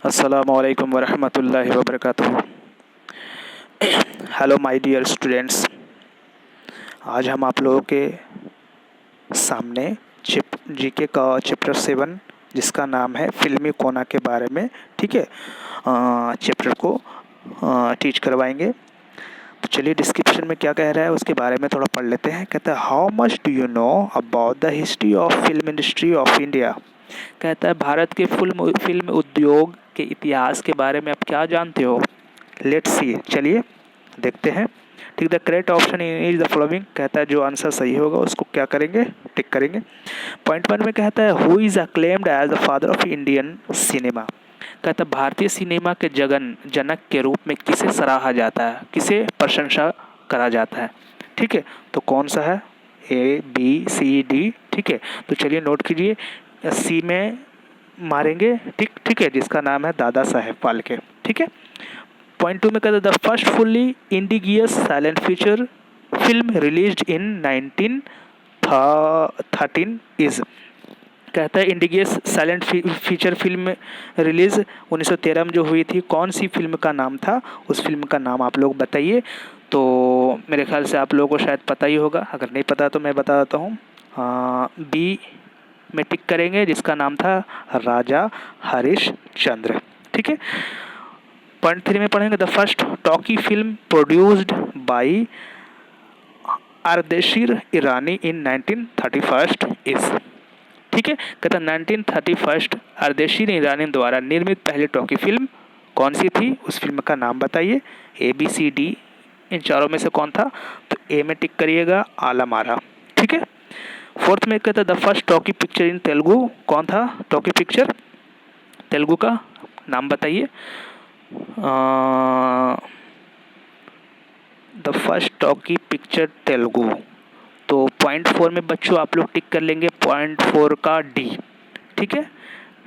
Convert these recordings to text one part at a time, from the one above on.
अस्सलामुअलैकुम वरहमतुल्लाहि वबरकातुहू। Hello my dear students, आज हम आप लोगों के सामने जीके का चैप्टर 7 जिसका नाम है फिल्मी कोना के बारे में, ठीक है, चैप्टर को टीच करवाएंगे। तो चलिए डिस्क्रिप्शन में क्या कह रहा है उसके बारे में थोड़ा पढ़ लेते हैं। कहता है how much do you know about the history of film industry of India. कहता है भारत के फिल्म उद्योग के इतिहास के बारे में आप क्या जानते हो। लेट्स सी, चलिए देखते हैं। ठीक, the correct option is the following. कहता है जो आंसर सही होगा उसको क्या करेंगे, टिक करेंगे। पॉइंट 1 में कहता है who is acclaimed as the father of Indian cinema. कहता है भारतीय सिनेमा के जनक के रूप में किसे सराहा जाता है, किसे प्रशंसा करा जाता है। ठीक है, तो कौन सा है, ए बी सी डी। ठीक है, तो चलिए नोट कीजिए, सी में मारेंगे, ठीक है, जिसका नाम है दादा साहेब फाल्के। ठीक है, पॉइंट 2 में कहते हैं the first fully indigenous silent feature film released in 1913 is. कहता है indigenous silent feature film release 1913 में जो हुई थी, कौन सी फिल्म का नाम था, उस फिल्म का नाम आप लोग बताइए। तो मेरे ख्याल से आप लोगों को शायद पता ही होगा, अगर नहीं पता तो मैं बता देता हूँ। बी में टिक करेंगे, जिसका नाम था राजा हरिश्चंद्र। ठीक है, पॉइंट 3 में पढ़ेंगे the first talkie film produced by Ardeshir Irani in 1931 is. ठीक है, कहता 1931 अर्देशीर ईरानी द्वारा निर्मित पहली टॉकी फिल्म कौन सी थी, उस फिल्म का नाम बताइए। ए बी सी डी इन चारों में से कौन था, तो ए में टिक करिएगा, आलम आरा। ठीक है, फोर्थ में कहता है the first talkie picture in Telugu, कौन था टॉकी पिक्चर, तेलुगु का नाम बताइए। The first talkie picture Telugu. तो पॉइंट 4 में बच्चों आप लोग टिक कर लेंगे पॉइंट 4 का डी। ठीक है,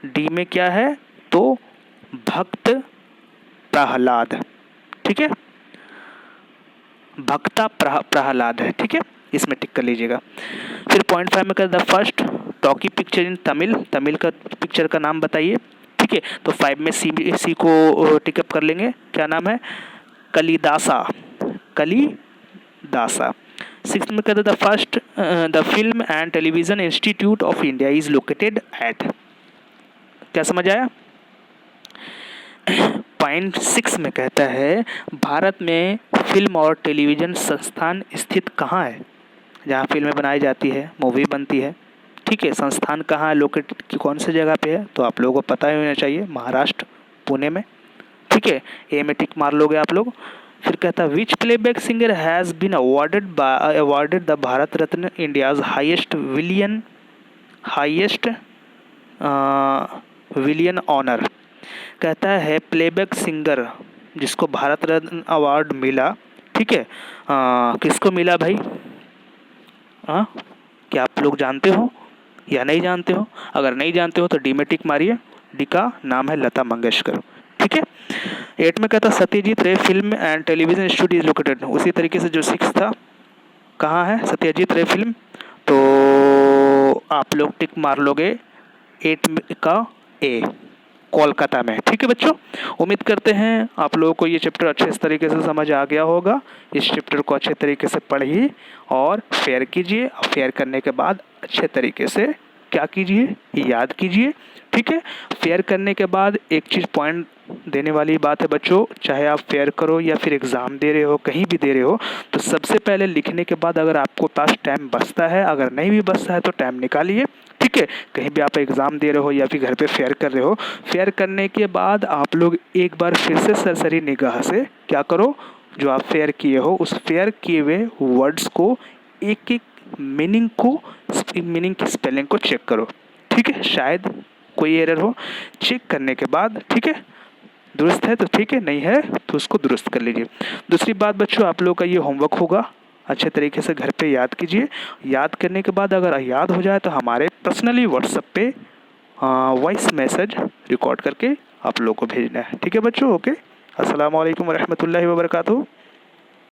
डी में क्या है, तो भक्त प्रहलाद। ठीक है, भक्ता प्रहलाद है। ठीक है, इसमें टिक कर लीजिएगा। फिर पॉइंट 5 में कहता है the first talkie picture in Tamil, Tamil का पिक्चर का नाम बताइए। ठीक है, तो 5 में सी को टिकअप कर लेंगे, क्या नाम है, कलिदासा, कलिदासा। 6 में कहता है the first the film and television institute of India is located at. क्या समझ आया। पॉइंट 6 में कहता है भारत में फिल्म और टेलीविज़न संस्थान स्थित कहाँ है, जहाँ फिल्में बनाई जाती है, मूवी बनती है। ठीक है, संस्थान कहाँ है, लोकेटेड की कौन सी जगह पे है, तो आप लोगों को पता ही होना चाहिए, महाराष्ट्र, पुणे में। ठीक है, ए में टिक मार लोगे आप लोग। फिर कहता है which playback singer has been awarded the Bharat Ratna India's highest civilian honour. कहता है प्लेबैक सिंगर जिसको भारत रत्न अवार्ड मिला, ठीक है, किसको मिला भाई, क्या आप लोग जानते हो या नहीं जानते हो। अगर नहीं जानते हो तो डी में टिक मारिए, डी का नाम है लता मंगेशकर। ठीक है, 8 में कहता सत्यजीत रे film and television institute is located. उसी तरीके से जो 6 था, कहाँ है सत्यजीत रे फिल्म, तो आप लोग टिक मार लोगे 8 का ए, कोलकाता में। ठीक है बच्चों, उम्मीद करते हैं आप लोगों को ये चैप्टर अच्छे तरीके से समझ आ गया होगा। इस चैप्टर को अच्छे तरीके से पढ़िए और फेयर कीजिए, और फेयर करने के बाद अच्छे तरीके से क्या कीजिए, याद कीजिए। ठीक है, फेयर करने के बाद एक चीज़ पॉइंट देने वाली बात है बच्चों, चाहे आप फेयर करो या फिर एग्ज़ाम दे रहे हो, कहीं भी दे रहे हो, तो सबसे पहले लिखने के बाद अगर आपको पास टाइम बचता है, अगर नहीं भी बचता है तो टाइम निकालिए। ठीक है, कहीं भी आप एग्ज़ाम दे रहे हो या फिर घर पे फेयर कर रहे हो, फेयर करने के बाद आप लोग एक बार फिर से सरसरी निगाह से क्या करो, जो आप फेयर किए हो उस फेयर किए हुए वर्ड्स को, एक एक मीनिंग की स्पेलिंग को चेक करो। ठीक है, शायद कोई एरर हो, चेक करने के बाद, ठीक है, दुरुस्त है तो ठीक है, नहीं है तो उसको दुरुस्त कर लीजिए। दूसरी बात बच्चों, आप लोगों का ये होमवर्क होगा, अच्छे तरीके से घर पे याद कीजिए। याद करने के बाद अगर याद हो जाए तो हमारे पर्सनली व्हाट्सएप पे वॉइस मैसेज रिकॉर्ड करके आप लोगों को भेजना है। ठीक है बच्चों, ओके। अस्सलाम वालेकुम रहमतुल्लाहि व बरकातहू।